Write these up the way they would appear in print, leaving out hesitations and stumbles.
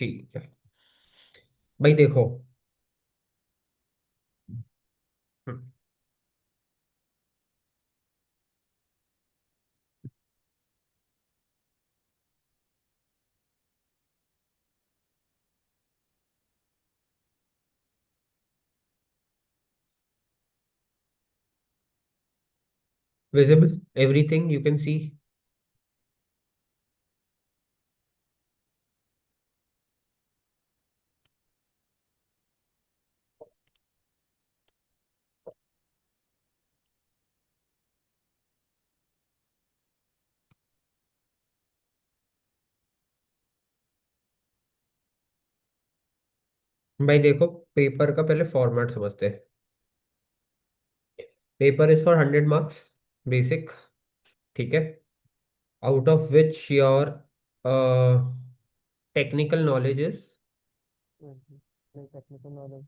ठीक है भाई, देखो। Visible, everything you can see. भाई देखो, पेपर का पहले फॉर्मेट समझते हैं। Paper is for 100 marks, basic. ठीक है। Out of which your technical knowledge is. Technical knowledge.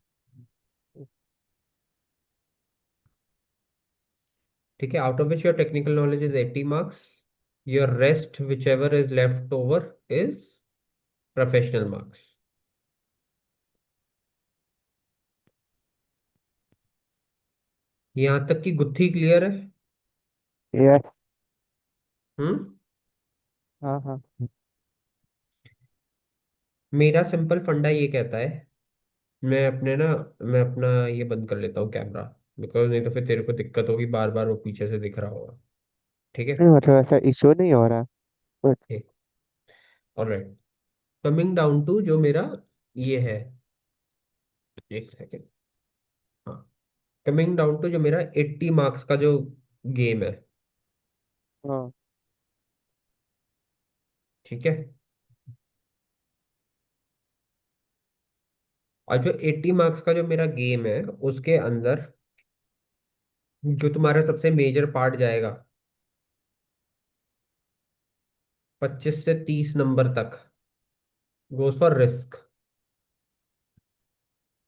ठीक है, out of which your technical knowledge is 80 marks. Your rest which ever is left over is professional marks. यहां तक कि गुत्थी clear है? Yes. हम्म। हाँ हाँ। मेरा सिंपल फंडा ये कहता है। मैं अपने ना मैं अपना ये बंद कर लेता हूँ कैमरा। बिकॉज नहीं तो फिर तेरे को दिक्कत होगी, बार बार वो पीछे से दिख रहा होगा। ठीक है। नहीं मतलब ऐसा इशू नहीं हो रहा। बट ठीक। ऑलराइट। कमिंग डाउन टू जो मेरा ये है। एक सेकेंड। हाँ। कमिंग डाउन टू जो मेरा 80 मार्क्स का जो गेम है। हाँ ठीक है। और जो 80 मार्क्स का जो मेरा गेम है, उसके अंदर जो तुम्हारा सबसे मेजर पार्ट जाएगा, 25 से 30 नंबर तक, goes for risk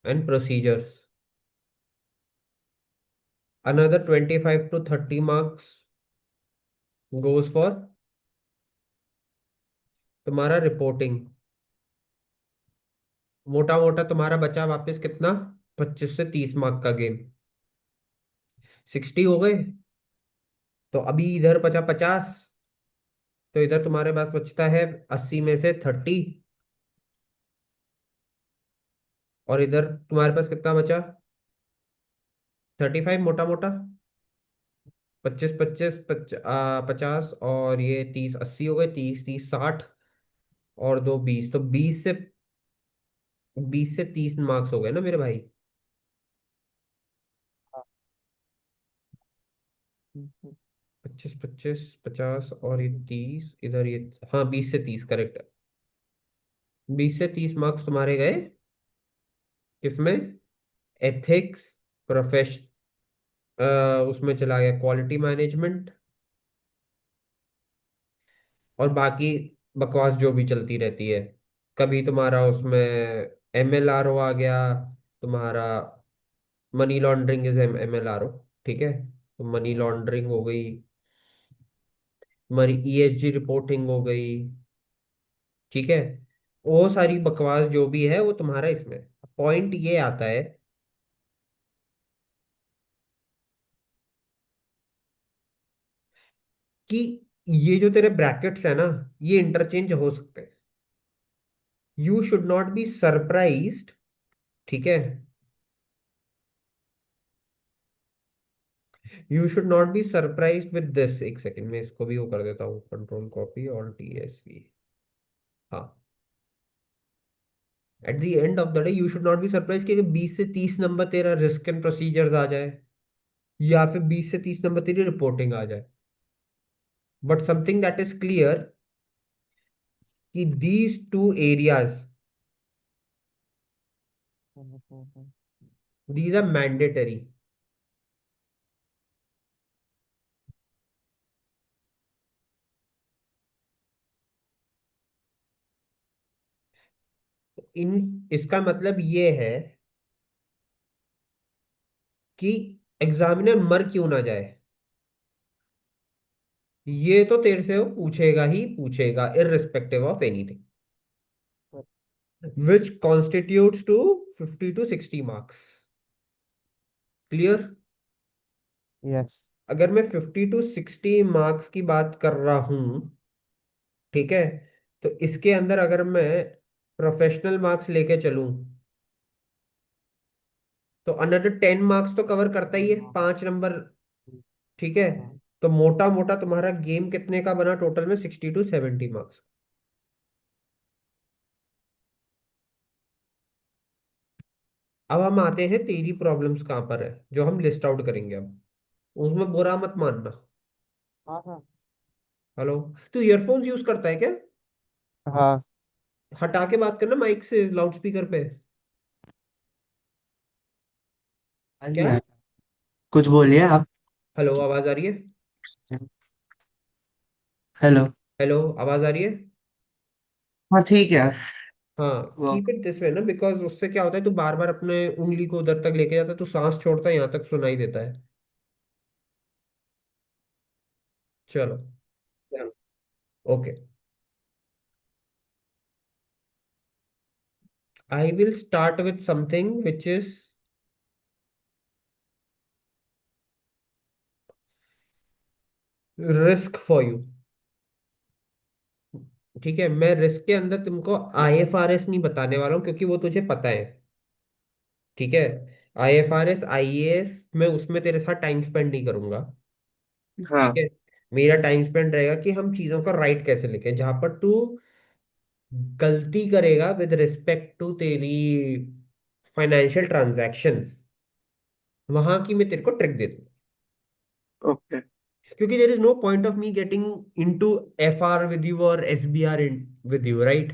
and procedures. Another 25 to 30 marks goes for तुम्हारा रिपोर्टिंग। मोटा मोटा तुम्हारा बचा वापस कितना? 25 से 30 मार्क का गेम। 60 हो गए। तो अभी इधर बचा 50। तो इधर तुम्हारे पास बचता है 80 में से 30। और इधर तुम्हारे पास कितना बचा? 35 मोटा मोटा। 50 और ये 30, 80 हो गए। 30 30 60 और दो 20, तो 20 से 30 मार्क्स हो गए ना मेरे भाई। हाँ। हम्म। 25 25 50 और ये 30 इधर ये। हाँ, 20 से 30 करेक्ट है। 20 से 30 मार्क्स तुम्हारे गए। किसमें? एथिक्स, प्रोफेशन, उसमें चला गया क्वालिटी मैनेजमेंट, और बाकी बकवास जो भी चलती रहती है। कभी तुम्हारा उसमें MLRO आ गया। तुम्हारा मनी लॉन्ड्रिंग इज MLRO। ठीक है, तो मनी लॉन्ड्रिंग हो गई, तुम्हारी ESG रिपोर्टिंग हो गई। ठीक है। वो सारी बकवास जो भी है वो तुम्हारा इसमें। पॉइंट ये आता है कि ये जो तेरे ब्रैकेट्स है ना, ये इंटरचेंज हो सकते हैं। You should not be surprised. ठीक है। You should not be surprised with this. एक सेकंड में इसको भी वो कर देता हूँ, कंट्रोल कॉपी और TSV। हाँ। At the end of the day you should not be surprise कि 20 से 30 नंबर तेरा रिस्क एंड प्रोसीजर्स आ जाए, या फिर 20 से 30 नंबर तेरी रिपोर्टिंग आ जाए। But something that is clear कि these two areas, these are mandatory. इन इसका मतलब ये है कि एग्जामिनर मर क्यों ना जाए, ये तो तेरे से वो पूछेगा ही पूछेगा, irrespective of anything. which constitutes to 50 to 60 marks. Clear? Yes. अगर मैं 50 टू 60 मार्क्स की बात कर रहा हूं, ठीक है, तो इसके अंदर अगर मैं प्रोफेशनल मार्क्स लेके चलूं, तो अनदर 10 मार्क्स तो कवर करता ही है, 5 नंबर। ठीक है, तो मोटा मोटा तुम्हारा गेम कितने का बना टोटल में? 60 टू 70 मार्क्स। अब हम आते हैं तेरी प्रॉब्लम्स कहाँ पर है, जो हम लिस्ट आउट करेंगे अब। उसमें बुरा मत मानना। हाँ हाँ। हेलो, तू ईयरफोन्स यूज करता है क्या? हाँ। हटा के बात करना माइक से, लाउड स्पीकर पे। हाँ जी, क्या? हाँ। कुछ बोलिए आप। हेलो, आवाज आ रही है? हेलो। हेलो, आवाज आ रही है? हाँ ठीक है। हाँ, वो कीप इट दिस वे ना, बिकॉज उससे क्या होता है, तू बार बार अपने उंगली को उधर तक लेके जाता है, तू सांस छोड़ता है, यहाँ तक सुनाई देता है। चलो, okay. I will start with something which is risk for you. ठीक है, मैं रिस्क के अंदर तुमको आईएफआरएस नहीं बताने वाला हूँ, क्योंकि वो तुझे पता है। ठीक है, आईएफआरएस आईएएस मैं उसमें तेरे साथ टाइम स्पेंड नहीं करूंगा। ठीक हाँ। है, मेरा टाइम स्पेंड रहेगा कि हम चीजों का राइट कैसे लिखें। जहां पर तू गलती करेगा विद रिस्पेक्ट टू तेरी फाइनेंशियल ट्रांजैक्शंस, वहां की मैं तेरे को ट्रिक दे दूँ। ओके। क्योंकि there is no point of me getting into FR with you और SBR with you, right?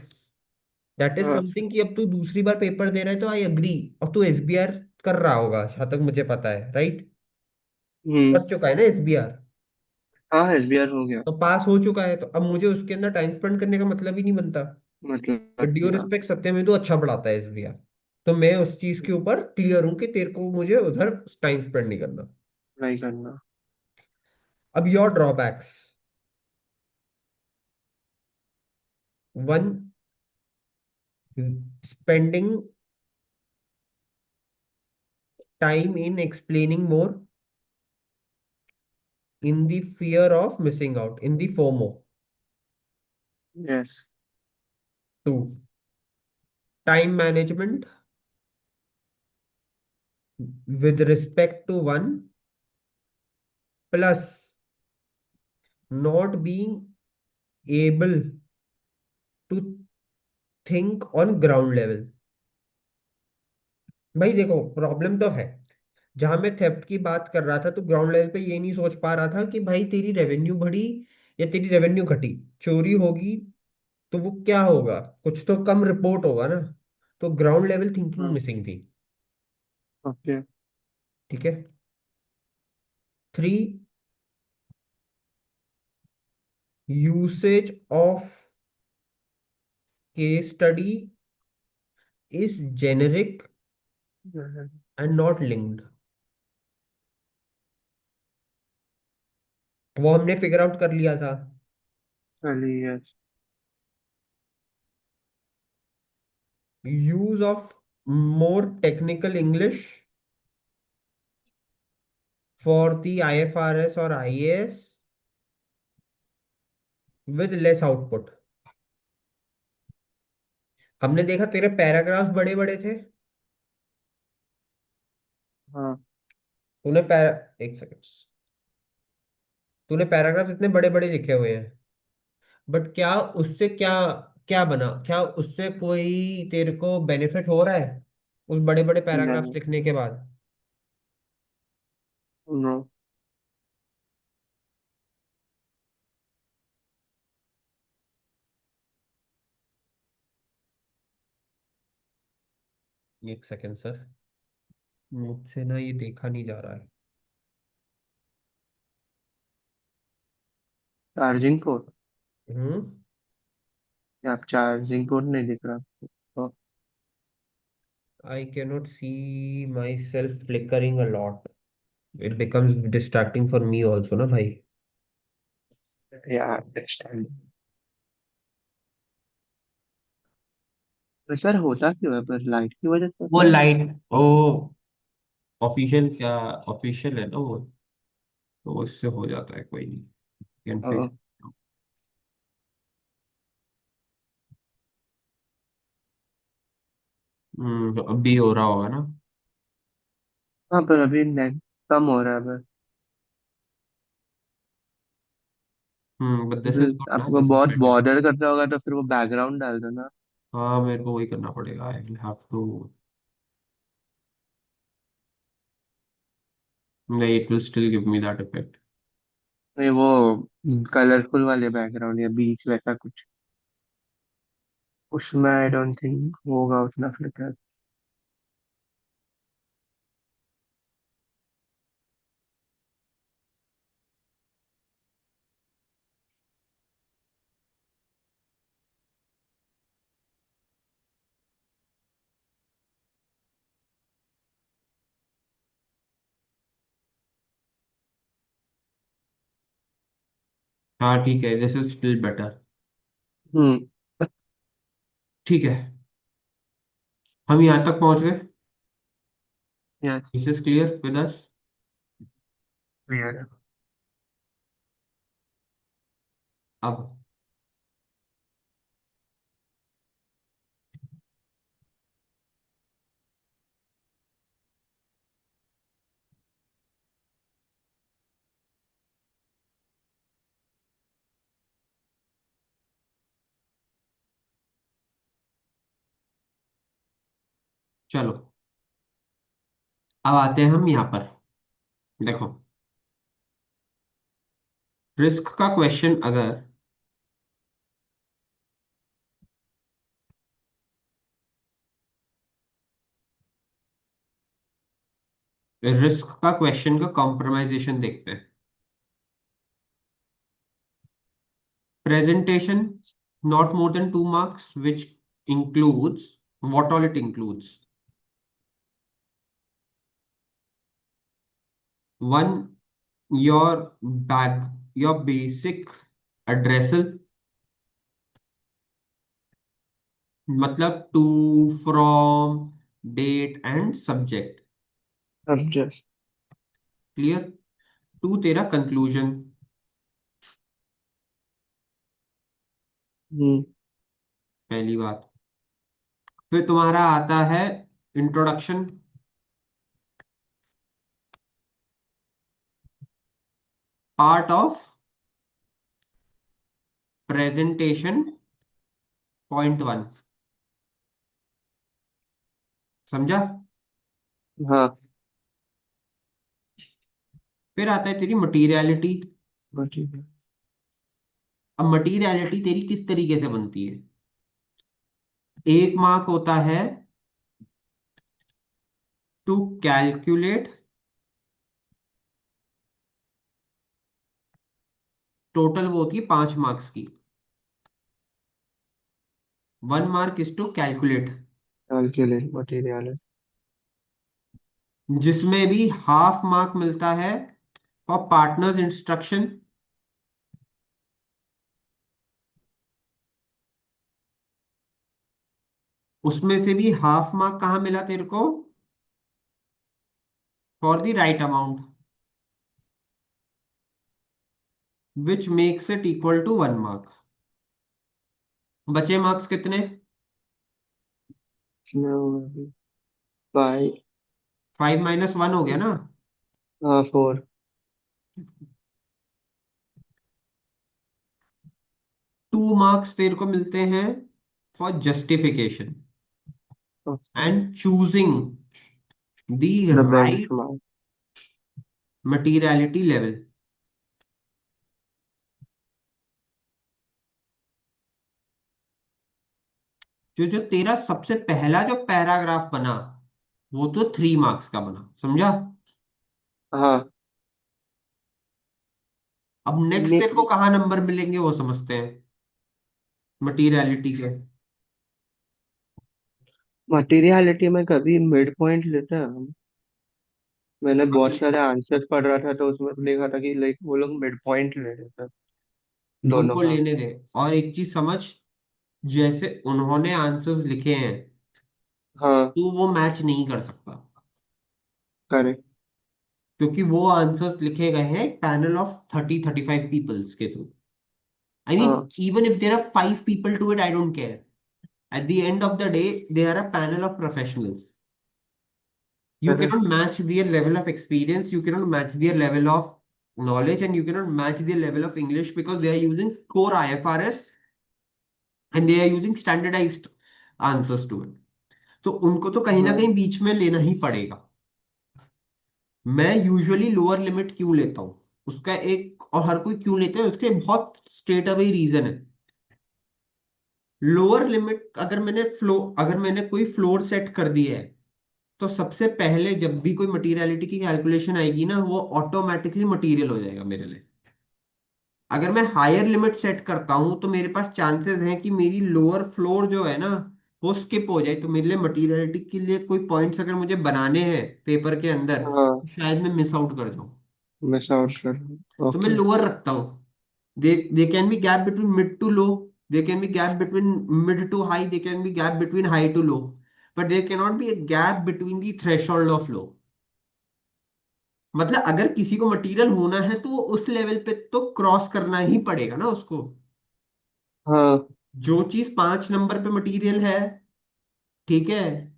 That is हाँ। समथिंग कि अब तू दूसरी बार पेपर दे रहा है, तो आई अग्री। अब तू एसबीआर कर रहा होगा जहां तक मुझे पता है, राइट? हम्म। कर चुका है ना एसबीआर? हाँ, एसबीआर हो गया। तो पास हो चुका है, तो अब मुझे उसके अंदर टाइम स्पेंड करने का मतलब ही नहीं बनता। मतलब ड्यू ना। रिस्पेक्ट, सत्य में तो अच्छा पढ़ाता है एसबीआर। तो मैं उस चीज के ऊपर क्लियर हूं कि तेरे को मुझे उधर टाइम स्पेंड नहीं करना। नहीं करना। अब your drawbacks. One, spending time in explaining more in the fear of missing out, in the FOMO. Yes. Two, time management with respect to one, plus not being able to think on ground level। भाई देखो, problem तो है। जहां मैं theft की बात कर रहा था, तो ग्राउंड लेवल पे ये नहीं सोच पा रहा था कि भाई तेरी रेवेन्यू बढ़ी या तेरी रेवेन्यू घटी। चोरी होगी तो वो क्या होगा, कुछ तो कम रिपोर्ट होगा ना। तो ग्राउंड लेवल थिंकिंग हाँ। मिसिंग थी। ओके। ठीक है। Three, usage of case study is generic and not linked. वो हमने फिगर आउट कर लिया था। चलिए, yes. Use of more technical English for the IFRS और आईएएस विद लेस आउटपुट। हमने देखा तेरे पैराग्राफ्स बड़े बड़े थे। हाँ। तूने पैरा एक सेकंड, तूने पैराग्राफ इतने बड़े बड़े लिखे हुए हैं, बट क्या उससे क्या, क्या बना, क्या उससे कोई तेरे को बेनिफिट हो रहा है उस बड़े बड़े पैराग्राफ्स नहीं। लिखने के बाद? नो। एक सेकंड सर, मुझसे ना ये देखा नहीं जा रहा है। Charging port. हम्म। या आप चार्जिंग पोर्ट नहीं दिख रहा तो? I cannot see myself flickering a lot. It becomes distracting for me also ना भाई। या अंडरस्टैंड। तो सर होता क्यों है, पर लाइट की वजह से वो होता है? लाइट वो ऑफिशियल क्या, ऑफिशियल है ना वो, तो उससे हो जाता है, कोई नहीं, कैन फिक्स। हाँ। तो अब भी हो रहा होगा ना। हाँ, पर अभी नेट कम हो रहा है बस। बट दिस इज गुड ना, आपको दिस इज बहुत बेटर। बॉर्डर करता होगा तो फिर वो बैकग्राउंड डाल दो ना। हाँ, मेरे को वही करना पड़ेगा, आई विल हैव टू। नहीं, it will still give me that effect. नहीं, वो कलरफुल वाले बैकग्राउंड या बीच वैसा कुछ, उसमें आई डोंट थिंक होगा उतना फ्लिकर। हाँ ठीक है, दिस इज स्टिल बेटर। हम्म। ठीक है, हम यहाँ तक पहुंच गए। Yes. This is clear with us. Clear है। अब चलो, अब आते हैं हम यहाँ पर। देखो, रिस्क का क्वेश्चन अगर रिस्क का क्वेश्चन का कॉम्प्रोमाइजेशन देखते हैं। Presentation not more than 2 marks, which includes, what all it includes: one, your bag, your basic addressal, मतलब to, from, date and subject। अब जस्ट। क्लियर। टू, तेरा कंक्लूजन, हम्म। पहली बात। फिर तुम्हारा आता है introduction, part of presentation, point one. समझा। हाँ। फिर आता है तेरी मटीरियलिटी। बस ठीक है। अब मटीरियलिटी तेरी किस तरीके से बनती है? एक मार्क होता है टू कैलकुलेट टोटल, वो होती है 5 मार्क्स की। 1 mark is to calculate, calculate material. जिसमें भी हाफ मार्क मिलता है फॉर पार्टनर्स इंस्ट्रक्शन। उसमें से भी हाफ मार्क कहाँ मिला तेरे को? For the right amount, which makes it equal to 1 mark. बचे मार्क्स कितने? बाई। 5 - 1 हो गया ना। हाँ, 4। 2 मार्क्स तेरे को मिलते हैं for justification okay. And choosing the the bench right mark. Materiality level. जो जो तेरा सबसे पहला जो पैराग्राफ बना, वो तो 3 मार्क्स का बना, समझा। हाँ। अब नेक्स्ट तेरे को कहाँ नंबर मिलेंगे वो समझते हैं, मटीरियलिटी के। मटेरियलिटी में कभी मिड पॉइंट लेते हैं हम? मैंने बहुत सारे आंसर्स पढ़ रहा था तो उसमें देखा था कि लाइक वो लोग मिड पॉइंट ले रहे थे दोनों उनको का। लेने दे। और एक चीज समझ, जैसे उन्होंने आंसर्स लिखे हैं, हाँ। तो वो मैच नहीं कर सकता, करेक्ट। क्योंकि वो आंसर्स लिखे गए हैं एक पैनल ऑफ 30-35 पीपल्स के थ्रू। आई मीन, हाँ। Even if there are 5 people to it, I don't care. At the end of the day, they are a panel of professionals. You cannot correct. match their level of experience, you cannot match their level of knowledge, and you cannot match their level of English, because they are using core IFRS and they are using standardized answers to it. तो उनको तो कहीं ना हाँ। कहीं बीच में लेना ही पड़ेगा। मैं यूजुअली लोअर लिमिट क्यों लेता हूँ, उसका एक, और हर कोई क्यों लेता है उसके बहुत स्ट्रेट अवे रीजन है। लोअर लिमिट, अगर मैंने कोई फ्लोर सेट कर दिया है, तो सबसे पहले जब भी कोई मटीरियलिटी की कैलकुलेशन आएगी ना, वो ऑटोमेटिकली मटीरियल हो जाएगा मेरे लिए। अगर मैं हायर लिमिट सेट करता हूं, तो मेरे पास चांसेस हैं कि मेरी लोअर फ्लोर जो है ना, वो स्किप हो जाए, तो मेरे लिए मटीरियलिटी के लिए कोई पॉइंट्स अगर मुझे बनाने हैं पेपर के अंदर, हाँ। तो शायद मैं मिस आउट कर जाऊं। मिस आउट कर। तो मैं ओके। लोअर रखता हूँ। They can be gap between mid to low, they can be gap between mid to high, they can be gap between high to low, but there can not be a gap between the threshold of low. मतलब अगर किसी को material होना है, तो वो उस level पे तो क्रॉस करना ही पड़ेगा ना उसको। हाँ। जो चीज 5 नंबर पे मटेरियल है, ठीक है,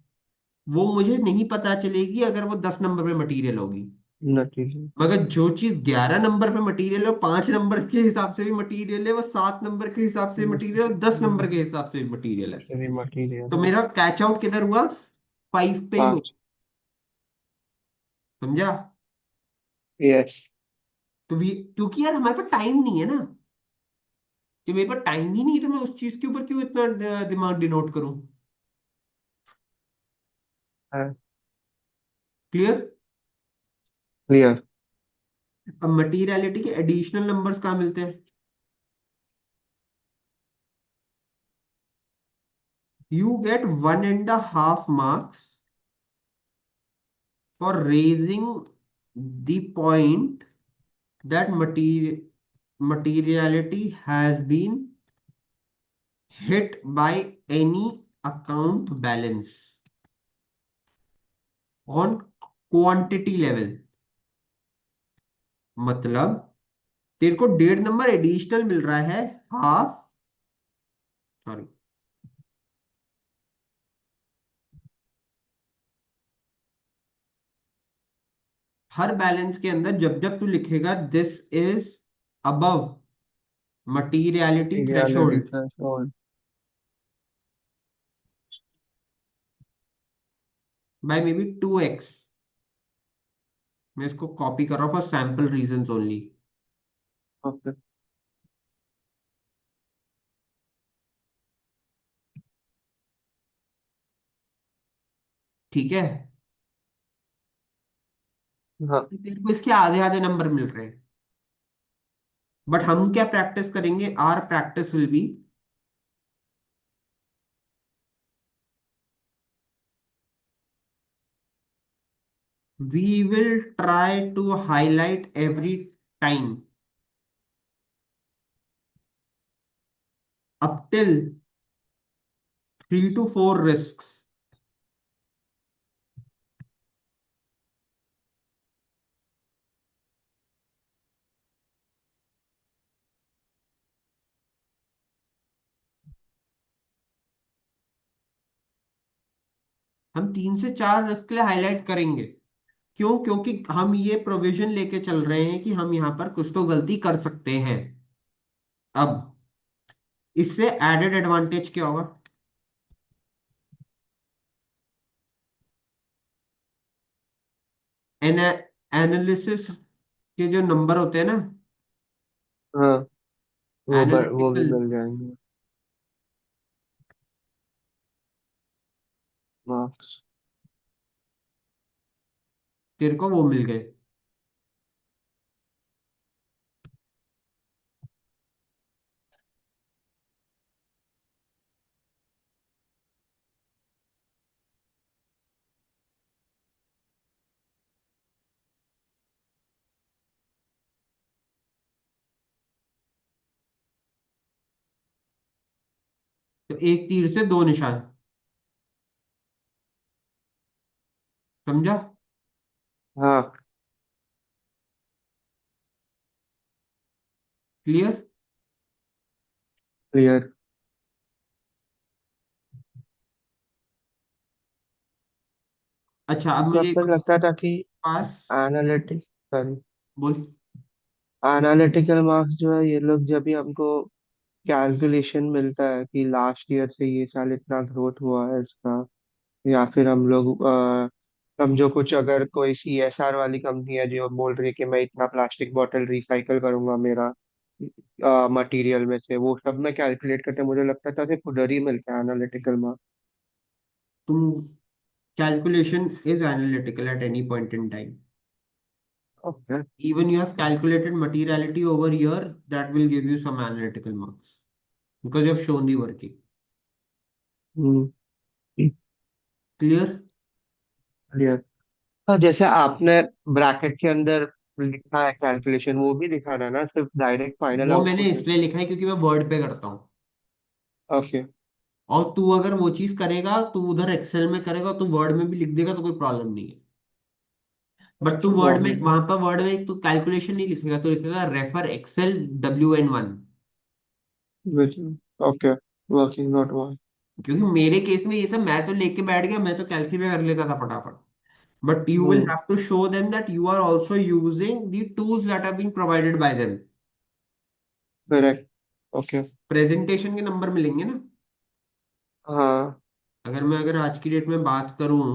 वो मुझे नहीं पता चलेगी अगर वो 10 नंबर पे मटेरियल होगी। नतीजे। मगर जो चीज 11 नंबर पे मटेरियल है, 5 नंबर के हिसाब से भी मटेरियल है, वो 7 नंबर के हिसाब से मटेरियल है, और 10 नंबर के हिसाब से भी मटेरियल है। सभी मटीरियल तो है। मेरा कैच आउट किधर हुआ? 5 पे ही हो। 5। समझा? यस। तो क्योंकि यार हमारे पास टाइम नहीं है ना, कि मेरे पास टाइम ही नहीं है, तो मैं उस चीज के ऊपर क्यों इतना दिमाग डिनोट करूं। है। क्लियर? क्लियर। अब मटीरियलिटी के एडिशनल नंबर्स कहाँ मिलते हैं? You get 1.5 marks for raising the point that materiality has been hit by any account balance on quantity level। मतलब तेरे को 1.5 नंबर एडिशनल मिल रहा है, हाफ, सॉरी, हर बैलेंस के अंदर जब जब तू लिखेगा this is above materiality reality threshold था और। बाय मे बी 2x, मैं इसको कॉपी कर रहा हूँ for sample reasons only. Okay. ठीक है, हाँ। तो तेरे को इसके आधे आधे नंबर मिल रहे हैं। बट हम क्या प्रैक्टिस करेंगे, our practice will be, we will try to highlight every time up till 3 to 4 risks। हम 3 से 4 रिस्क के लिए हाईलाइट करेंगे। क्यों? क्योंकि हम ये प्रोविजन लेके चल रहे हैं कि हम यहाँ पर कुछ तो गलती कर सकते हैं। अब इससे एडेड एडवांटेज क्या होगा? एनालिसिस के जो नंबर होते हैं ना, हाँ। वो भी एनालिटिकल, मिल जाएंगे। मार्क्स। तेरे को वो मिल गए। तो एक तीर से दो निशान। समझा? हाँ। क्लियर? क्लियर। अच्छा, अब मुझे तब एक तक लगता था कि पास एनालिटिक सॉरी बोल। एनालिटिकल मार्क्स जो है, ये लोग जब भी हमको कैलकुलेशन मिलता है कि लास्ट ईयर से ये साल इतना ग्रोथ हुआ है इसका, या फिर हम लोग समझो कुछ, अगर कोई CSR वाली कंपनी है जो बोल रही है कि मैं इतना प्लास्टिक बॉटल रिसाइकल करूंगा मेरा मटेरियल में से, वो सब मैं कैलकुलेट करके मुझे लगता था कि उधर ही मिलता है एनालिटिकल मार्क्स। तुम calculation is analytical at any point in time. Okay. Even you have calculated materiality over here, that will give you some analytical marks because you have shown the working. Hmm. Clear? Clear. हाँ, जैसे आपने bracket के अंदर लिखा है calculation, वो भी दिखाना ना, सिर्फ डायरेक्ट फाइनल वो मैंने आउटपुट नहीं। इसलिए लिखा है क्योंकि मैं वर्ड पे करता हूँ। ओके। और तू अगर वो चीज करेगा, तू उधर एक्सेल में करेगा, तू वर्ड में भी लिख देगा तो कोई प्रॉब्लम नहीं है। बट तू वर्ड में, प्रॉब्लम। वहां पर वर्ड में तू कैलकुलेशन नहीं लिखेगा, तो लिखेगा refer excel WN1। Okay. Working note one. क्योंकि मेरे केस में ये था, मैं तो लेके बैठ गया, मैं तो कैलसी पे कर लेता था फटाफट। But you will hmm. have to show them that you are also using the tools that are being provided by them. Correct. Okay. Presentation के नंबर मिलेंगे ना। हाँ। अगर आज की डेट में बात करूं,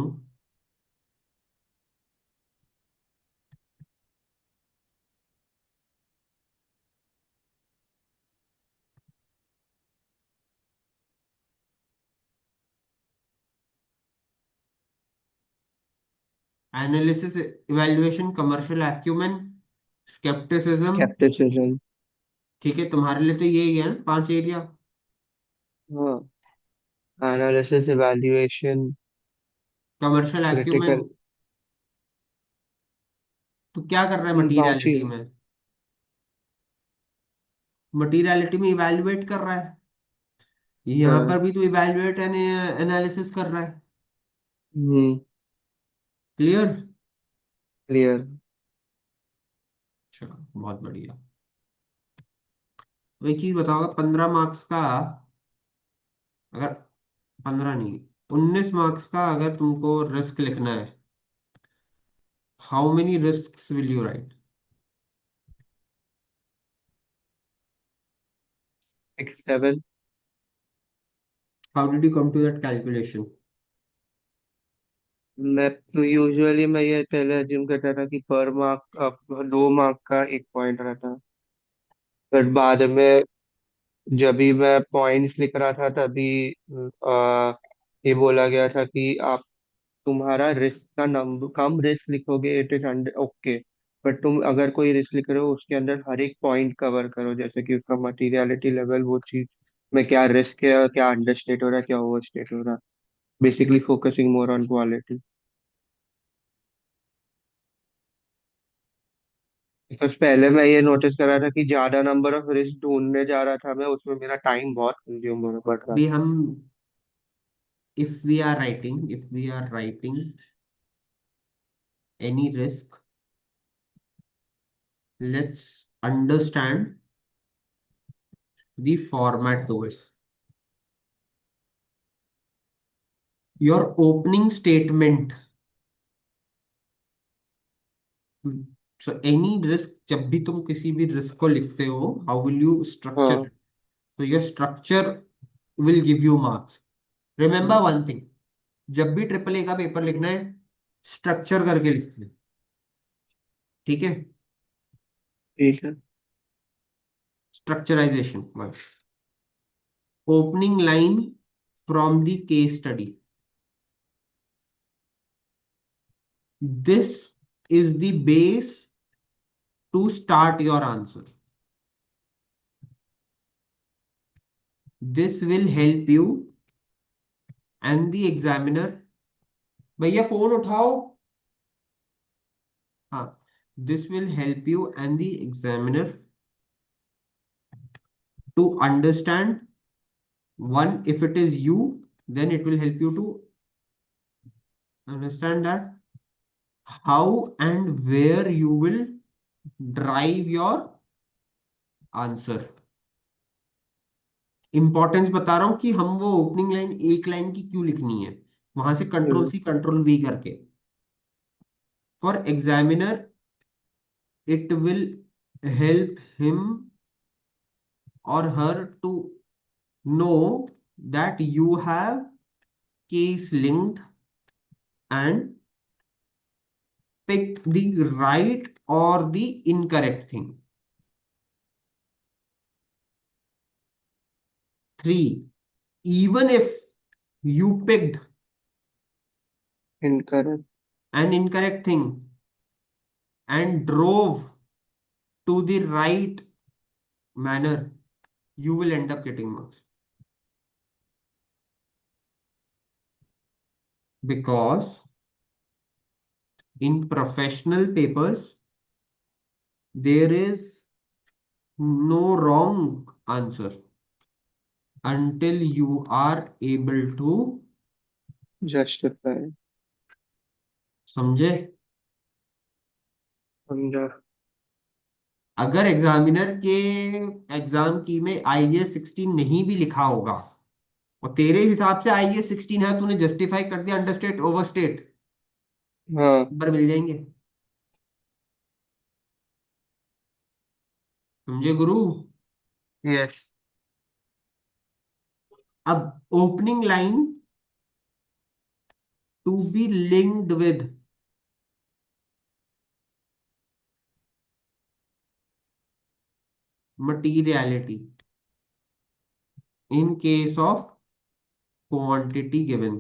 analysis, evaluation, commercial acumen, scepticism. Scepticism. ठीक है, तुम्हारे लिए तो ये ही है ना, 5 एरिया। हाँ। Analysis, evaluation, commercial acumen. Critical. तो क्या कर रहा है पांच ही। मटीरियलिटी में? मटीरियलिटी में इवैल्यूएट कर रहा है। यहाँ हाँ। पर भी तो इवैल्यूएट एंड एनालिसिस कर रहा है। हम्म। क्लियर? क्लियर। अच्छा, बहुत बढ़िया। तो एक चीज बताओगे, 15 मार्क्स का, अगर 15 नहीं, 19 मार्क्स का अगर तुमको रिस्क लिखना है, how many risk will you write? 6 7। How did you come to that calculation? मैं तो यूजुअली मैं ये पहले अज्यूम करता था कि पर मार्क 2 मार्क का एक पॉइंट रहता है। फिर बाद में जब भी मैं पॉइंट्स लिख रहा था तभी ये बोला गया था कि आप तुम्हारा रिस्क का नंबर कम रिस्क लिखोगे, it is under okay, but तुम अगर कोई रिस्क लिख रहे हो उसके अंदर हर एक पॉइंट कवर करो, जैसे कि उसका मटीरियलिटी लेवल, वो चीज में क्या रिस्क है, क्या अंडर स्टेट हो रहा है, क्या ओवर स्टेट हो रहा है, basically focusing more on quality. बस पहले मैं ये नोटिस कर रहा था कि ज्यादा नंबर ऑफ रिस्क ढूंढने जा रहा था मैं, उसमें मेरा टाइम बहुत कंज्यूम होने पड़ रहा भी था। हम, if we are writing any risk, let's understand the format to it. Your opening statement. So any risk, जब भी तुम किसी भी रिस्क को लिखते हो, how will you structure हाँ। it? So your structure will give you marks. Remember hmm. one thing, जब भी AAA का पेपर लिखना है, स्ट्रक्चर करके लिखना है। ठीक है? ठीक है। Structurization, opening line from the case study, this is the base to start your answer, this will help you and the examiner. भैया फोन उठाओ। हाँ, this will help you and the examiner to understand One, if it is you, then it will help you to understand that how and where you will drive your answer. Importance बता रहा हूं कि हम वो opening line एक line की क्यों लिखनी है, वहां से control hmm. C control V करके। For examiner it will help him और her to know that you have case linked and pick the right or the incorrect thing। Three, even if you picked incorrect. an incorrect thing and drove to the right manner, you will end up getting marks, because in professional papers there is no wrong answer until you are able to, justify. समझे? समझा। अगर examiner के exam की में IAS 16 नहीं भी लिखा होगा और तेरे हिसाब से आईएएस 16 है, तूने जस्टिफाई कर दिया अंडरस्टेट ओवरस्टेट, हाँ। नंबर मिल जाएंगे। समझे गुरु? यस। अब opening line to be linked with materiality in case of quantity given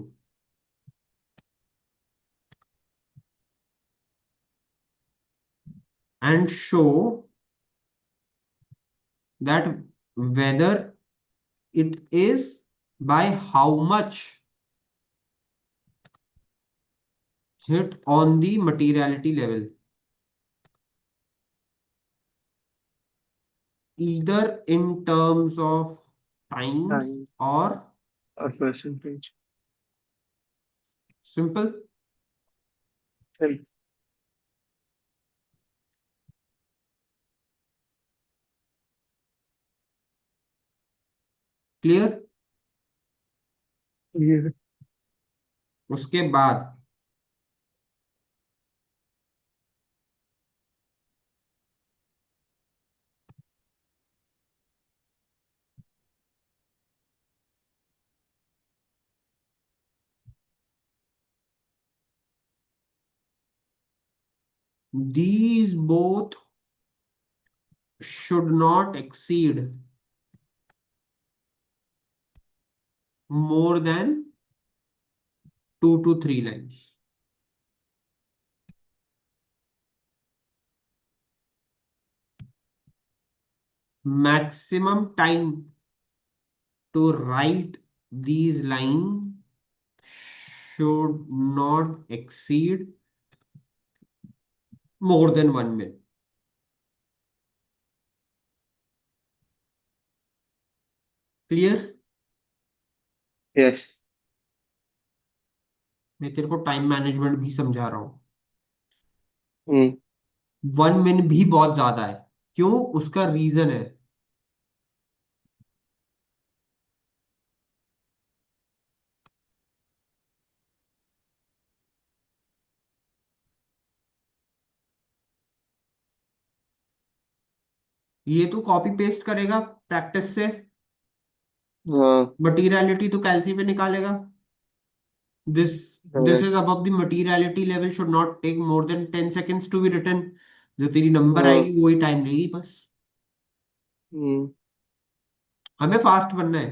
and show that whether it is by how much hit on the materiality level, either in terms of times time or और percentage. simple। Clear? ये उसके बाद these both should not exceed more than 2 to 3 lines। Maximum time to write these lines should not exceed more than 1 minute। Clear? Yes. मैं तेरे को time management भी समझा रहा हूँ। हम्म। 1 मिनट भी बहुत ज्यादा है, क्यों? उसका रीजन है। ये तो कॉपी पेस्ट करेगा प्रैक्टिस से, हाँ। मटीरियलिटी तो कैलसी पे निकालेगा। This this is correct. Above the materiality level should not take more than 10 seconds to be written. जो तेरी नंबर हाँ। आएगी वही टाइम लेगी बस। हम्म। हमें फास्ट बनना है।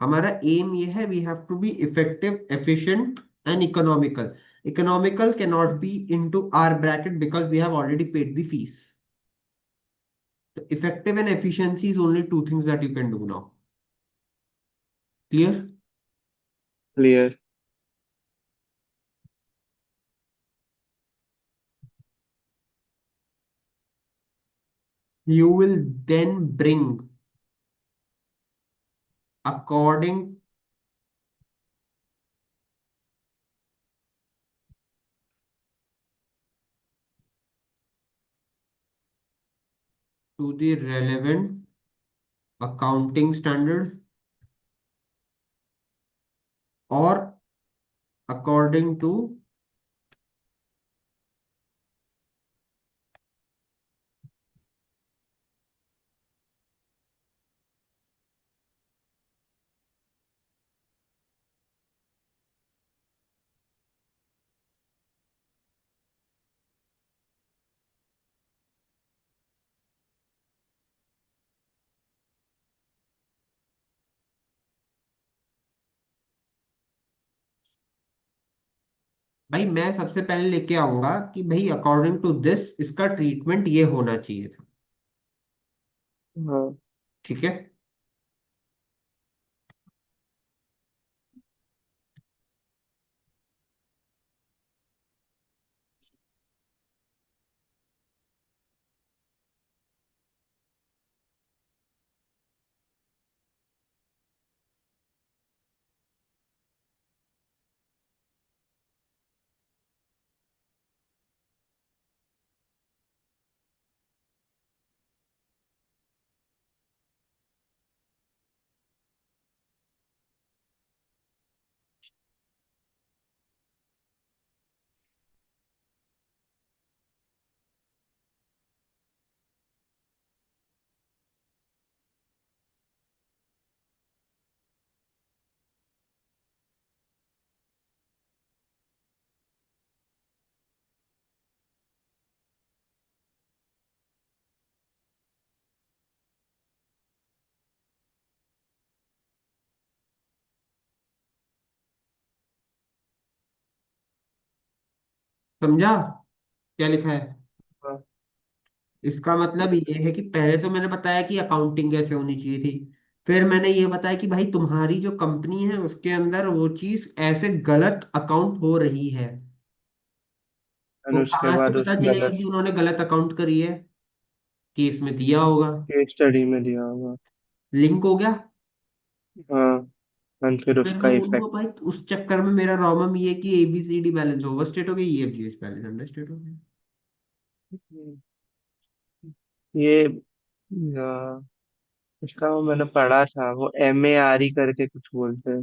हमारा एम ये है, we have to be effective, efficient and economical. Economical can not be into our bracket because we have already paid the fees. So effective and efficiency is only two things that you can do now। Clear? Clear. You will then bring according to the relevant accounting standard और according to भाई मैं सबसे पहले लेके आऊंगा कि भाई according to this इसका ट्रीटमेंट ये होना चाहिए था। हाँ। ठीक है। समझा क्या लिखा है? हाँ। इसका मतलब ये है कि पहले तो मैंने बताया कि अकाउंटिंग कैसे होनी चाहिए थी। फिर मैंने ये बताया कि भाई तुम्हारी जो कंपनी है उसके अंदर वो चीज ऐसे गलत अकाउंट हो रही है। और तो उसके कहाँ से बाद पता उस चलेगा गलत कि उन्होंने गलत अकाउंट करी है? केस में दिया होगा। केस स्टडी में दिया होगा। लिंक हो गया। हाँ। और फिर फिर उसका मैं इफेक्ट। बोलूंगा भाई उस चक्कर में मेरा रॉमम ये कि एबीसीडी बैलेंस ओवर स्टेट हो गई, ईएफजीएच बैलेंस अंडर स्टेट हो गया। ये उसका वो मैंने पढ़ा था, वो MARE करके कुछ बोलते हैं।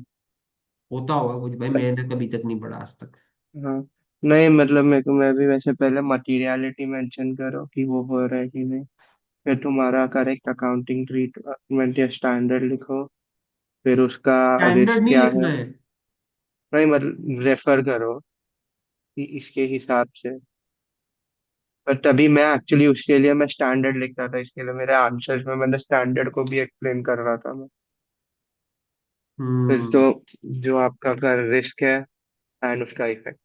होता होगा कुछ भाई, मैंने कभी तक नहीं पढ़ा आज तक। हाँ। नहीं मतलब मेरे को, मैं भी वैसे पहले मटेरियलिटी मेंशन करो कि वो हो रहा है कि नहीं, फिर तुम्हारा करेक्ट अकाउंटिंग ट्रीटमेंट या स्टैंडर्ड लिखो, फिर उसका स्टैंडर्ड रिस्क नहीं क्या लिखना है। है। नहीं मतलब रेफर करो कि इसके हिसाब से। पर तभी मैं एक्चुअली उसके लिए मैं स्टैंडर्ड लिख रहा था, इसके लिए मेरे आंसर्स में मैंने स्टैंडर्ड को भी एक्सप्लेन कर रहा था मैं। फिर तो हम्म। जो आपका का रिस्क है एंड उसका इफेक्ट,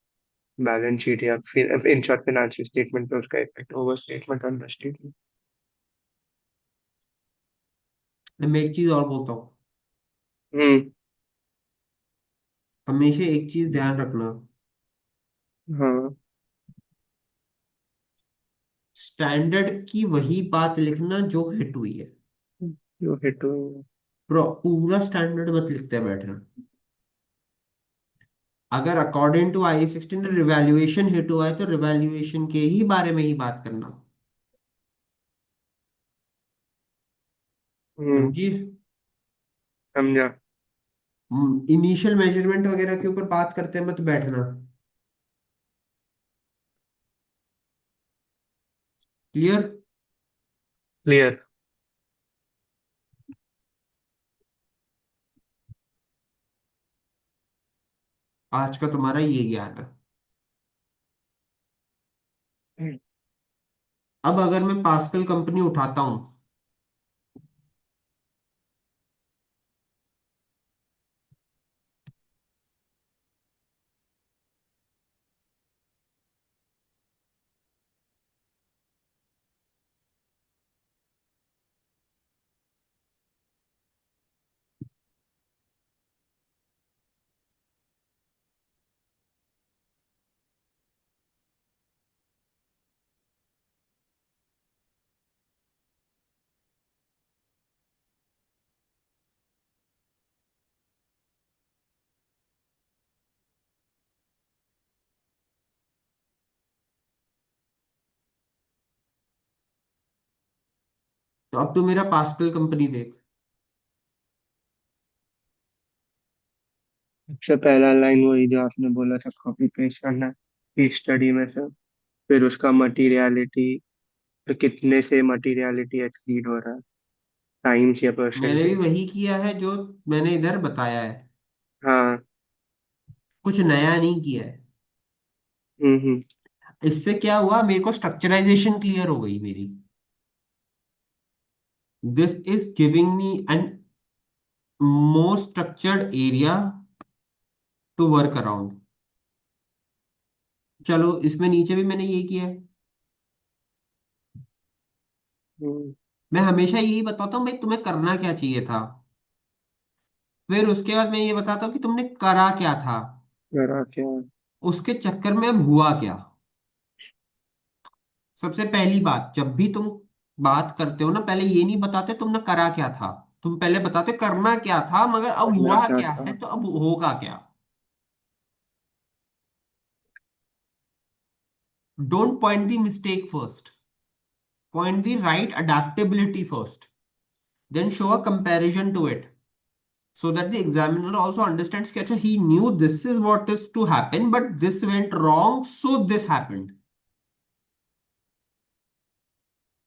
बैलेंस शीट या फिर इन शॉर्ट फिनेंशियल स्टेटमेंट पे उसका effect, over statement, under statement. मैं एक चीज और बोलता हूँ। हम्म। हमेशा एक चीज ध्यान रखना। हाँ। स्टैंडर्ड की वही बात लिखना जो हिट हुई है। जो हिट हुई है। पूरा स्टैंडर्ड मत लिखते बैठना। अगर according to I 16 revaluation hit हुआ है तो रिवैल्यूएशन के ही बारे में ही बात करना। हम्म। समझिए। समझा। इनिशियल मेजरमेंट वगैरह के ऊपर बात करते मत बैठना। क्लियर? क्लियर। आज का तुम्हारा ये ज्ञान है। अब अगर मैं पास्कल कंपनी उठाता हूँ, तो अब तू मेरा पास्कल कंपनी देख। सबसे पहला लाइन वही जो आपने बोला था, कॉपी पेस्ट करना केस स्टडी में से। फिर उसका मटीरियलिटी, तो कितने से मटीरियलिटी एक्सीड हो रहा है, टाइम्स या मैंने भी परसेंटेज। वही किया है जो मैंने इधर बताया है, हाँ। कुछ नया नहीं किया है। हम्म। इससे क्या हुआ, मेरे को स्ट्रक्चराइजेशन क्लियर हो गई मेरी। This is giving me an more structured area to work around. चलो इसमें नीचे भी मैंने ये किया है। हम्म। मैं हमेशा यही बताता हूँ भाई तुम्हें करना क्या चाहिए था, फिर उसके बाद मैं ये बताता हूँ कि तुमने करा क्या था, करा क्या। उसके चक्कर में अब हुआ क्या। सबसे पहली बात, जब भी तुम बात करते हो ना, पहले ये नहीं बताते तुमने करा क्या था, तुम पहले बताते करना क्या था, मगर अब करना हुआ क्या क्या था। है, तो अब होगा क्या। Don't point the mistake first, point the right adaptability first, then show a comparison to it, so that the examiner also understands कि अच्छा he knew this is what is to happen but this went wrong so this happened।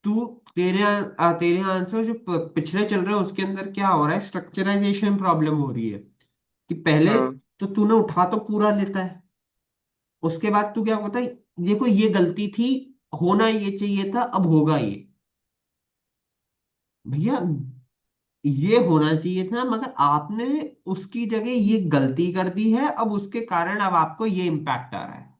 तू तेरे answer जो पिछले चल रहे हैं उसके अंदर क्या हो रहा है, स्ट्रक्चराइजेशन प्रॉब्लम हो रही है। कि पहले हाँ। तो तूने उठा तो पूरा लेता है, उसके बाद तू क्या होता है, देखो ये गलती थी, होना ये चाहिए था, अब होगा ये। भैया ये होना चाहिए था मगर आपने उसकी जगह ये गलती कर दी है, अब उसके कारण अब आपको ये इम्पैक्ट आ रहा है।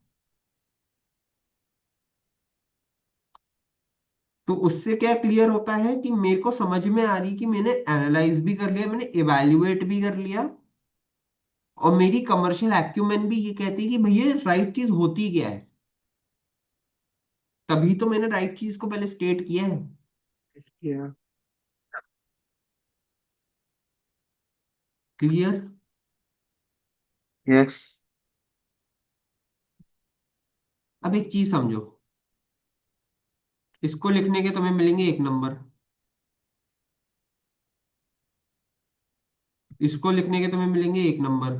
तो उससे क्या क्लियर होता है कि मेरे को समझ में आ रही कि मैंने एनालाइज भी कर लिया, मैंने इवैल्यूएट भी कर लिया, और मेरी कमर्शियल एक्यूमेन भी ये कहती है कि भैया राइट चीज होती क्या है। तभी तो मैंने राइट चीज को पहले स्टेट किया है। किया। क्लियर। यस। अब एक चीज समझो, इसको लिखने के तुम्हें मिलेंगे 1 नंबर, इसको लिखने के तुम्हें मिलेंगे 1 नंबर,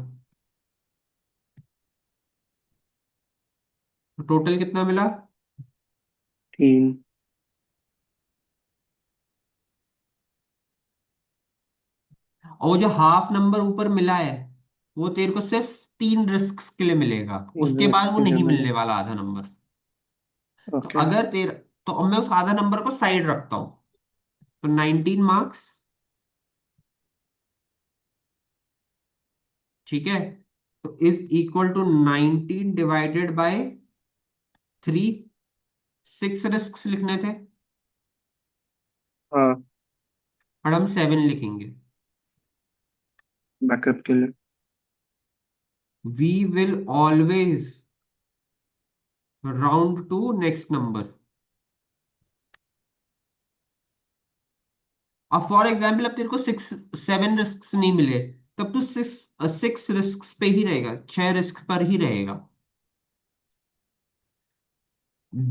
तो टोटल कितना मिला। 3। और वो जो हाफ नंबर ऊपर मिला है, वो तेरे को सिर्फ 3 रिस्क के लिए मिलेगा, उसके बाद वो नहीं मिले। मिलने वाला आधा नंबर। तो ओके। अगर तेरा, तो अब मैं उस आधा नंबर को साइड रखता हूं, तो 19 मार्क्स, ठीक है, तो is equal to 19 divided by 3। 6 risk लिखने थे हाँ। और हम 7 लिखेंगे। बैकअप के लिए। We will always round to next number. अब फॉर एग्जाम्पल अब तेरे को 7 रिस्क नहीं मिले, तब तू 6 रिस्क पे ही रहेगा, 6 रिस्क पर ही रहेगा।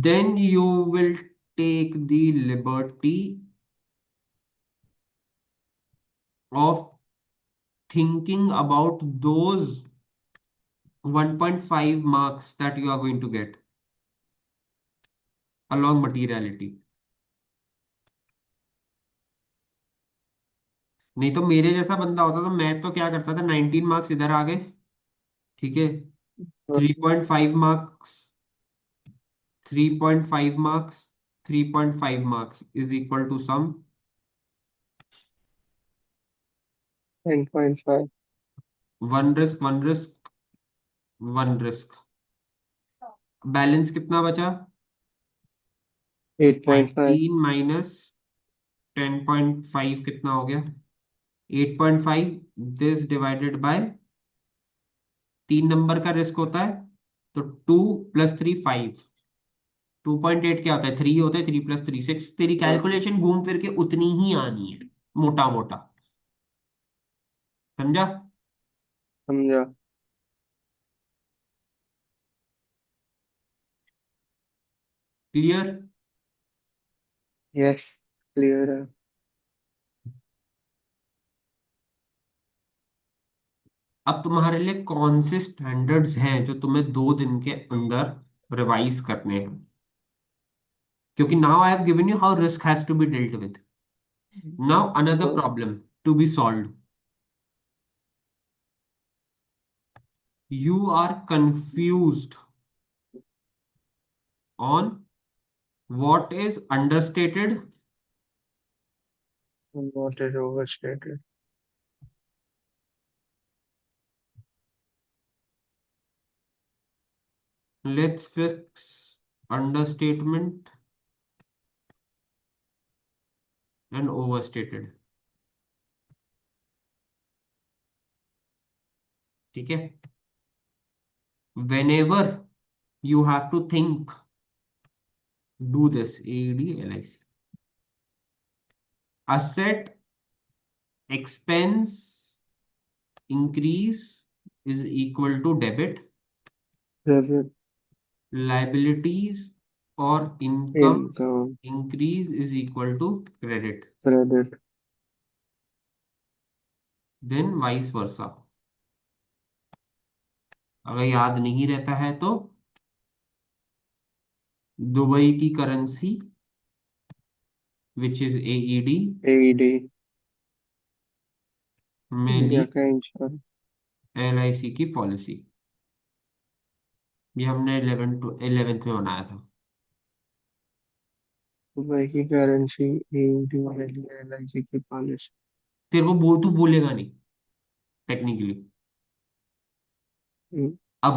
Then you will take the liberty of thinking about those 1.5 marks that you are going to get along materiality। नहीं तो मेरे जैसा बंदा होता तो मैं तो क्या करता था, 19 मार्क्स इधर आ गए, ठीक है, 3.5 marks, 3.5 marks, 3.5 marks is equal to sum 10.5। 1 risk, 1 risk, 1 risk, balance कितना बचा। 8.5। 19 - 10.5 कितना हो गया, 8.5। दिस डिवाइडेड बाय 3 नंबर का रिस्क होता है, तो 2 + 3 5। 2.8 क्या होता है, 3 होता है, 3 + 3 6। तेरी हाँ। कैलकुलेशन घूम फिर के उतनी ही आनी है, मोटा मोटा। समझा। समझा। क्लियर। यस। क्लियर है। अब तुम्हारे लिए कौन से स्टैंडर्ड्स हैं जो तुम्हें 2 दिन के अंदर रिवाइज करने हैं, क्योंकि now I have given you how risk has to be dealt with. Now another तो problem to be solved. You are confused on what is understated. what is overstated? Let's fix understatement and overstated. ठीक है? Whenever you have to think, do this. AED, Asset expense increase is equal to debit. Credit, Liabilities or income income, increase is equal to credit. credit. Then vice versa. अगर याद नहीं रहता है तो Dubai की currency which is AED AED, में ली India का insurance. LIC की पॉलिसी। ये हमने 11th में बनाया था। दुबई की करेंसी, AED में लिया LIC की पॉलिसी। तेरे को बोल, तू बोलेगा नहीं टेक्निकली। अब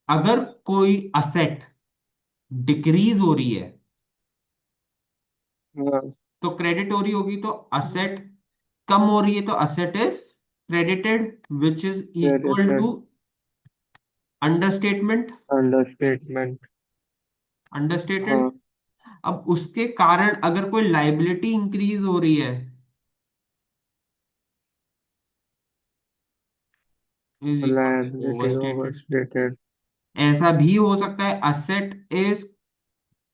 अगर कोई असेट डिक्रीज हो रही है हाँ, तो क्रेडिट हो रही होगी, तो असेट कम हो रही है तो asset is credited which is equal credited, to understatement. Understatement. Understated. हाँ, अब उसके कारण अगर कोई लाइबिलिटी इंक्रीज हो रही है is equal to liability overstated. overstated, ऐसा भी हो सकता है asset is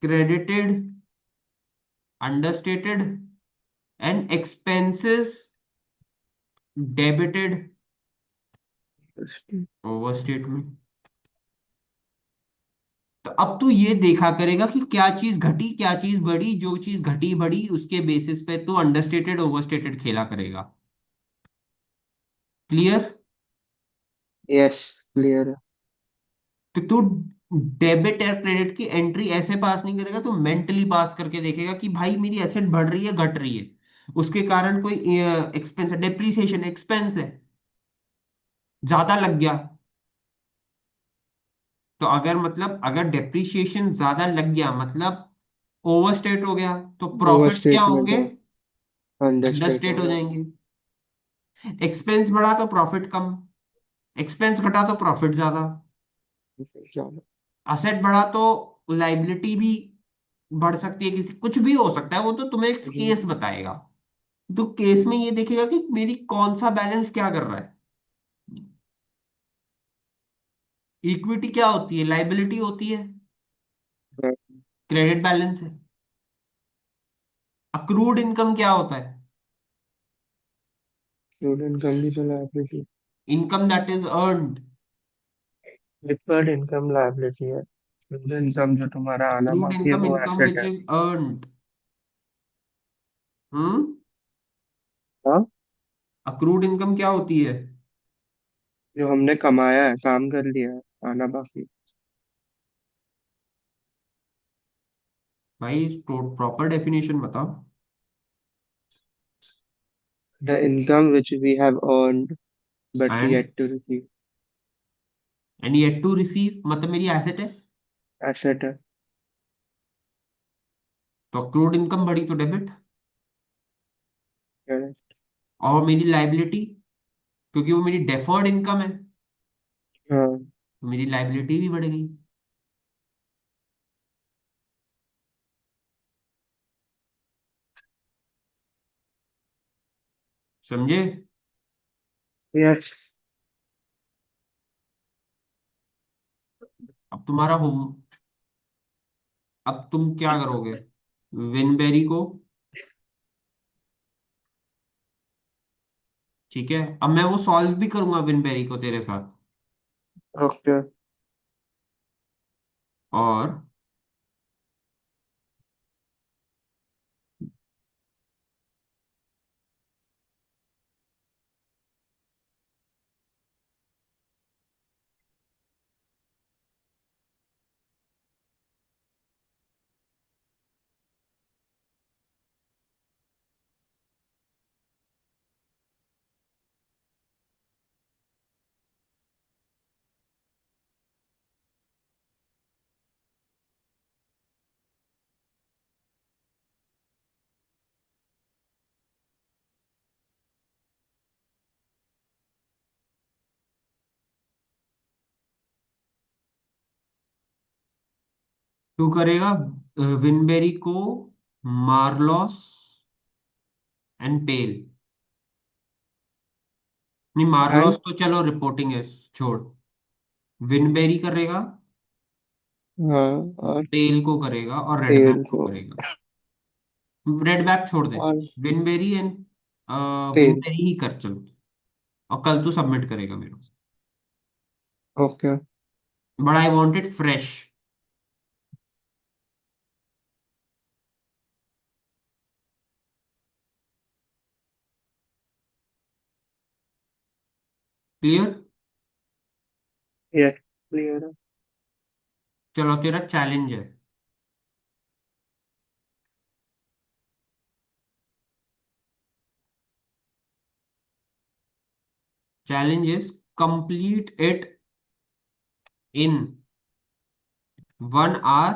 credited understated and expenses debited overstatement. तो अब तू ये देखा करेगा कि क्या चीज घटी क्या चीज बढ़ी, जो चीज घटी बढ़ी उसके बेसिस पे तू अंडरस्टेटेड ओवरस्टेटेड खेला करेगा। क्लियर? यस, क्लियर है। तो तू डेबिट या क्रेडिट की एंट्री ऐसे पास नहीं करेगा, तू मेंटली पास करके देखेगा कि भाई मेरी एसेट बढ़ रही है घट रही है, उसके कारण कोई एक्सपेंस है, डेप्रिसिएशन एक्सपेंस है, ज्यादा लग गया। तो अगर मतलब अगर डेप्रिसिएशन ज्यादा लग गया मतलब ओवरस्टेट हो गया, तो प्रॉफिट्स क्या ओवरस्टेटमेंट होंगे? है, अंडरस्टेट अंडरस्टेट हो होगा। जाएंगे। एक्सपेंस बढ़ा तो प्रॉफिट कम, एक्सपेंस घटा तो प्रॉफिट ज्यादा। चलो। असेट बढ़ा तो लाइबिलिटी भी बढ़ सकती है, किसी कुछ भी हो सकता है, वो तो तुम्हें एक केस बताएगा। तो केस में ये देखेगा कि मेरी कौन सा बैलेंस क्या कर रहा है। इक्विटी क्या होती है? लाइबिलिटी होती है, क्रेडिट बैलेंस है। अक्रूड इनकम क्या होता है? स्टूडेंट कम भी तो liability. Income that is earned. Deferred income liability है। स्टूडेंट इनकम जो तुम्हारा आना अक्रूड बाकी है इनकम वो इनकम एसेट विच है। Is earned. हम्म। हाँ, अक्रूड इनकम क्या होती है? जो हमने कमाया है, काम कर लिया है, आना बाकी। भाई प्रॉपर डेफिनेशन बताओ। The income which we have earned but and yet to receive, yet to receive मतलब मेरी एसेट है। एसेट है। तो अक्रूड इनकम बढ़ी तो डेबिट, Correct. और मेरी लाइबिलिटी, क्योंकि वो मेरी डेफर्ड इनकम है, हाँ, तो मेरी लाइबिलिटी भी बढ़ गई। समझे? यस। अब तुम्हारा होम, अब तुम क्या करोगे? विनबेरी को ठीक है, अब मैं वो सॉल्व भी करूंगा विनबेरी को तेरे साथ। ओके। और तू करेगा विनबेरी को मार्लोस एंड पेल। नहीं, मार्लोस एंड। तो चलो रिपोर्टिंग है, छोड़। विनबेरी करेगा, हाँ। और पेल को करेगा और रेडबैक तेल को को। करेगा। रेडबैक छोड़ दे। और विनबेरी एंड तेल। विनबेरी ही कर चल। और कल तू सबमिट करेगा मेरे को। Okay. But I want it fresh. Clear. ये क्लियर है। चलो तेरा चैलेंज है। Challenge is complete it in 1 hour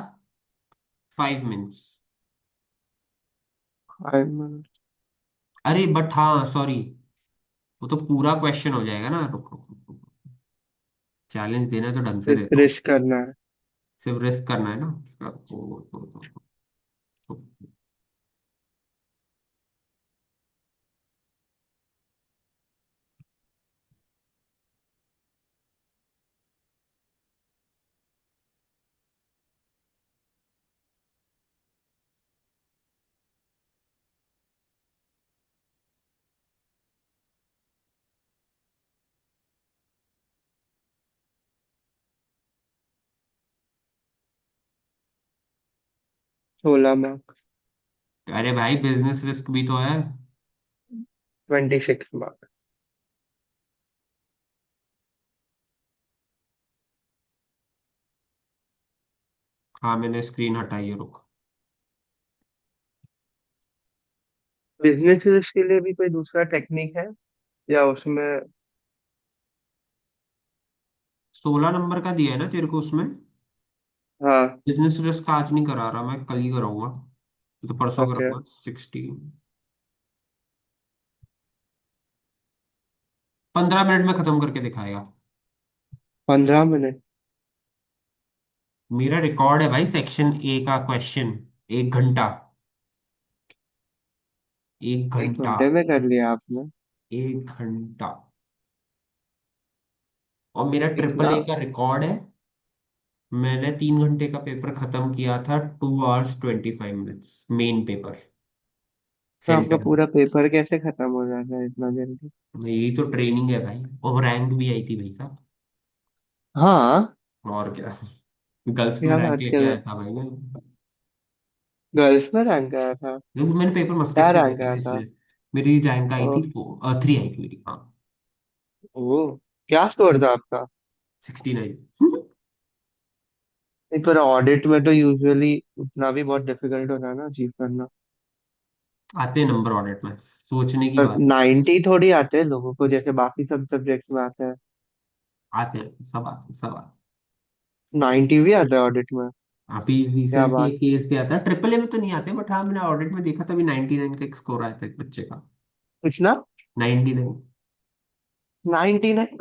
5 minutes। I'm अरे बट हाँ सॉरी, वो तो पूरा क्वेश्चन हो जाएगा ना। रुक रुक रुक रुक। चैलेंज देना है तो ढंग से दे दो। रिफ्रेश करना है। सिर्फ रिस्क करना है ना इसका। तो 16 मार्क। अरे भाई बिजनेस रिस्क भी तो है। 26 मार्क। हाँ मैंने स्क्रीन हटाई है, रुक। बिजनेस के लिए भी कोई दूसरा टेक्निक है या उसमें? 16 नंबर का दिया है ना तेरे को उसमें। हाँ। बिजनेस रिस्क आज नहीं करा रहा मैं, कल ही कराऊंगा। तो परसों ओके। करूंगा 16। 15 मिनट में खत्म करके दिखाएगा। 15 मिनट। मेरा रिकॉर्ड है भाई, सेक्शन ए का क्वेश्चन 1 घंटा। 1 घंटा। 1 घंटे में कर लिया आपने? 1 घंटा। और मेरा ट्रिपल इतना? ए का रिकॉर्ड है। मैंने 3 घंटे का पेपर खत्म किया था 2 hours 25 minutes, मेन पेपर तो आपका सेंटर। पूरा पेपर कैसे खत्म हो जाता है इतना जल्दी? यही तो ट्रेनिंग है भाई, और रैंक भी आई थी भाई साहब। हाँ। और क्या, गर्ल्स में क्या रैंक बात कर लेके रहे आया हो? था भाई मैं। गर्ल्स में रैंक आया था? लेकिन मैंने पेपर मस्कट क्या से दिया रैंक था ना आया था? इसलिए। मेरी रैंक आई ओ। थी 3 आई थी मेरी, हाँ। ओ। क्या स्कोर था आपका? 69। नहीं, पर ऑडिट में तो यूजुअली उतना भी बहुत डिफिकल्ट होता है ना अचीव करना। आते हैं नंबर ऑडिट में, सोचने की पर बात। 90 थोड़ी आते हैं लोगों को जैसे बाकी सब सब्जेक्ट्स में आते हैं। आते हैं, सब आते हैं, सब आते 90 भी आता है ऑडिट में? हैं। अभी क्या रिसेंटली बात। एक केस गया था, ट्रिपल ए में तो नहीं आते, बट हाँ मैंने ऑडिट में देखा था, अभी 99 का एक स्कोर आया था एक बच्चे का। कुछ ना। 99। 99?